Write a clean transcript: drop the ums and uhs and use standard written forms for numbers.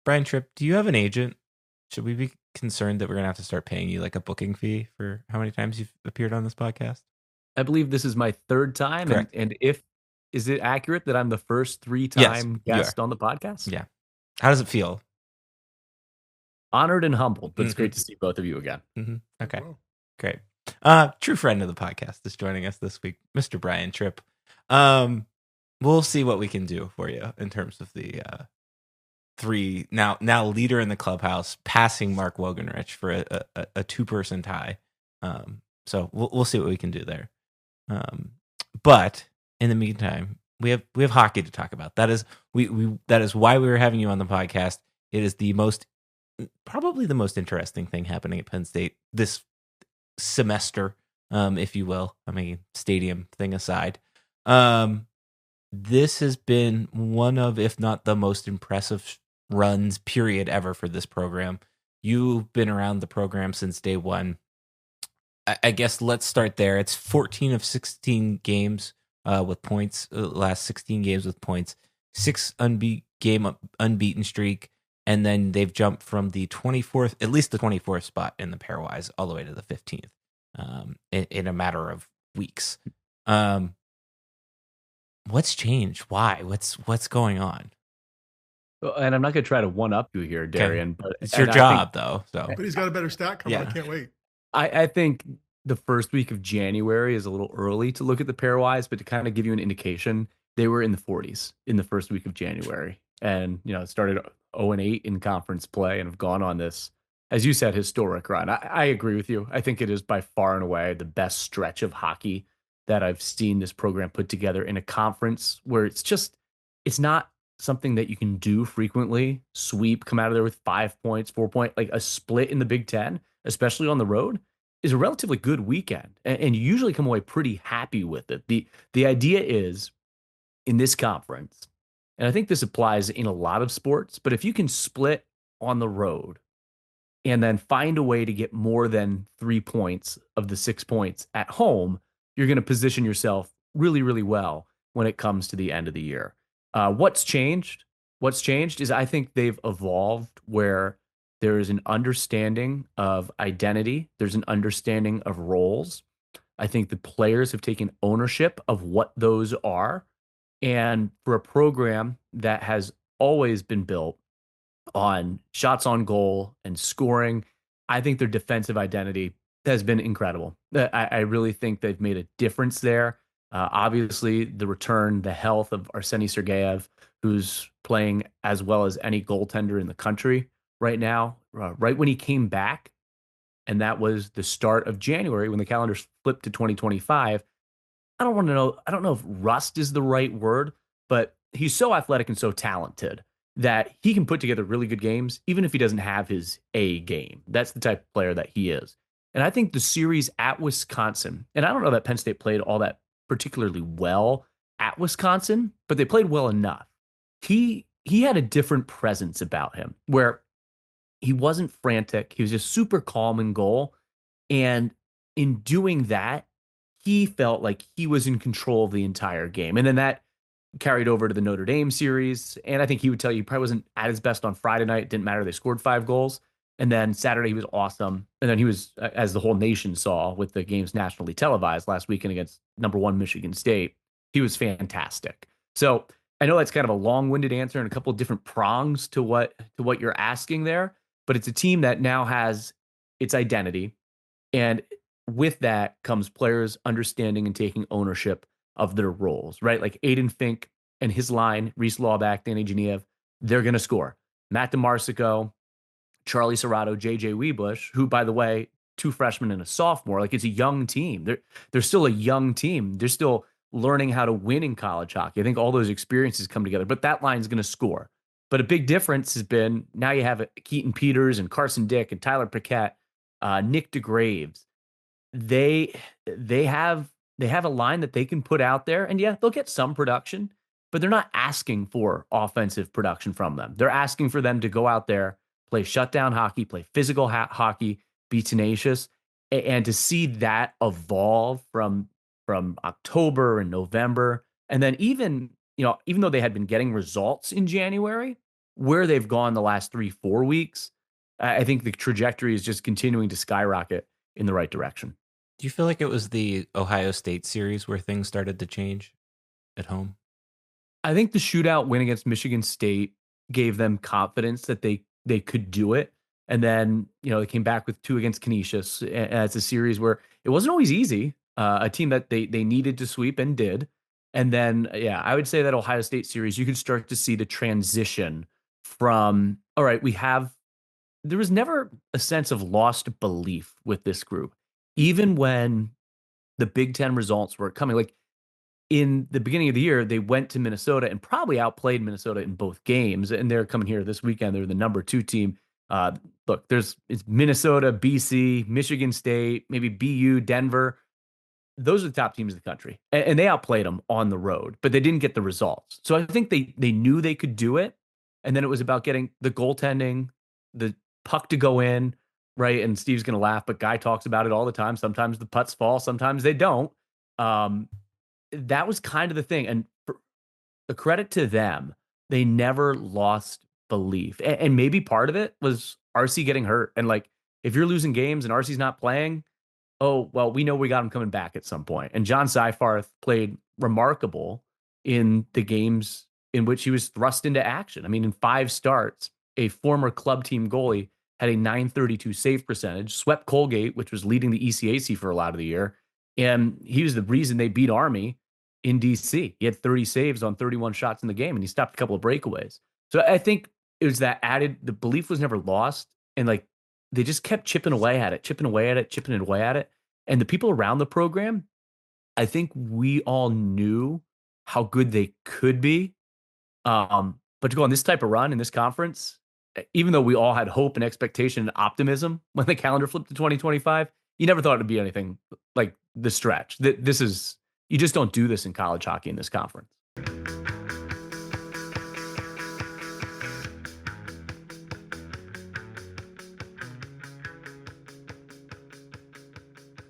Brian Tripp, do you have an agent? Should we be concerned that we're gonna have to start paying you like a booking fee for how many times you've appeared on this podcast? I believe this is my third time, and Correct. and if is it accurate that I'm the first Yes, three-time you are. guest on the podcast? Yeah. How does it feel? Honored and humbled, but it's hmm great to see both of you again. As Okay, well. great. True friend of the podcast is joining us this week, Mr. Brian Tripp. Um, we'll see what we can do for you in terms of the three now leader in the clubhouse, passing Mark Wogenrich for a two-person tie. So we'll see what we can do there. But in the meantime, we have hockey to talk about. That is that is why we were having you on the podcast. It is probably the most interesting thing happening at Penn State this semester, if you will. I mean, stadium thing aside. This has been one of, if not the most impressive runs period ever for this program. You've been around the program since day one. I guess let's start there. It's 14 of 16 games with points, last 16 games with points, six unbeaten streak, and then they've jumped from the 24th, at least the 24th spot in the pairwise, all the way to the 15th in a matter of weeks. What's changed? Why? What's going on? And I'm not going to try to one-up you here, Darian, but It's your and job, though. So But he's got a better stat coming. Yeah. I can't wait. I think the first week of January is a little early to look at the pairwise, but to kind of give you an indication, they were in the 40s in the first week of January, and it started 0-8 in conference play and have gone on this, as you said, historic run. I agree with you. I think it is by far and away the best stretch of hockey that I've seen this program put together in a conference where it's not something that you can do frequently. Sweep, come out of there with 5 points, 4 point, like a split in the Big Ten, especially on the road, is a relatively good weekend. And you usually come away pretty happy with it. The idea is in this conference, and I think this applies in a lot of sports, but if you can split on the road and then find a way to get more than 3 points of the 6 points at home, you're going to position yourself really, really well when it comes to the end of the year. What's changed? What's changed is I think they've evolved where there is an understanding of identity, there's an understanding of roles. I think the players have taken ownership of what those are. And for a program that has always been built on shots on goal and scoring, I think their defensive identity has been incredible. I really think they've made a difference there. Obviously, the return, the health of Arseny Sergeyev, who's playing as well as any goaltender in the country right now, right when he came back, and that was the start of January when the calendar flipped to 2025. I don't know if rust is the right word, but he's so athletic and so talented that he can put together really good games, even if he doesn't have his A game. That's the type of player that he is. And I think the series at Wisconsin, and I don't know that Penn State played all that particularly well at Wisconsin, but they played well enough. He had a different presence about him where he wasn't frantic. He was just super calm in goal. And in doing that, he felt like he was in control of the entire game. And then that carried over to the Notre Dame series. And I think he would tell you he probably wasn't at his best on Friday night. It didn't matter. They scored 5 goals. And then Saturday, he was awesome. And then he was, as the whole nation saw with the games nationally televised last weekend against #1 Michigan State, he was fantastic. So I know that's kind of a long-winded answer and a couple of different prongs to what you're asking there, but it's a team that now has its identity. And with that comes players understanding and taking ownership of their roles, right? Like Aiden Fink and his line, Reese Lawback, Danny Genev, they're going to score. Matt DeMarsico, Charlie Serrato, JJ Weebush, who, by the way, 2 freshmen and a sophomore, like it's a young team. They're still a young team. They're still learning how to win in college hockey. I think all those experiences come together, but that line's going to score. But a big difference has been now you have Keaton Peters and Carson Dick and Tyler Paquette, Nick DeGraves. They have a line that they can put out there, and yeah, they'll get some production, but they're not asking for offensive production from them. They're asking for them to go out there, play shutdown hockey, play physical hockey, be tenacious, and to see that evolve from October and November, and then even though they had been getting results in January, where they've gone the last 3, 4 weeks, I think the trajectory is just continuing to skyrocket in the right direction. Do you feel like it was the Ohio State series where things started to change at home? I think the shootout win against Michigan State gave them confidence that they could do it. And then, they came back with 2 against Canisius. It's a series where it wasn't always easy. A team that they needed to sweep and did. And then, yeah, I would say that Ohio State series, you could start to see the transition from, all right, there was never a sense of lost belief with this group, even when the Big Ten results were coming. Like, in the beginning of the year, they went to Minnesota and probably outplayed Minnesota in both games. And they're coming here this weekend. They're the number 2 team. Look, it's Minnesota, BC, Michigan State, maybe BU, Denver. Those are the top teams in the country. And they outplayed them on the road, but they didn't get the results. So I think they knew they could do it. And then it was about getting the goaltending, the puck to go in, right? And Steve's going to laugh, but Guy talks about it all the time. Sometimes the putts fall, sometimes they don't. That was kind of the thing. And for the credit to them, they never lost belief. And maybe part of it was RC getting hurt. And like, if you're losing games and RC's not playing, oh, well, we know we got him coming back at some point. And John Seifarth played remarkable in the games in which he was thrust into action. I mean, in 5 starts, a former club team goalie had a .932 save percentage, swept Colgate, which was leading the ECAC for a lot of the year. And he was the reason they beat Army in DC. He had 30 saves on 31 shots in the game, and he stopped a couple of breakaways. So I think it was that the belief was never lost. And like, they just kept chipping away at it, chipping away at it, chipping away at it. And the people around the program, I think we all knew how good they could be. But to go on this type of run in this conference, even though we all had hope and expectation and optimism when the calendar flipped to 2025, you never thought it'd be anything like the stretch. You just don't do this in college hockey in this conference.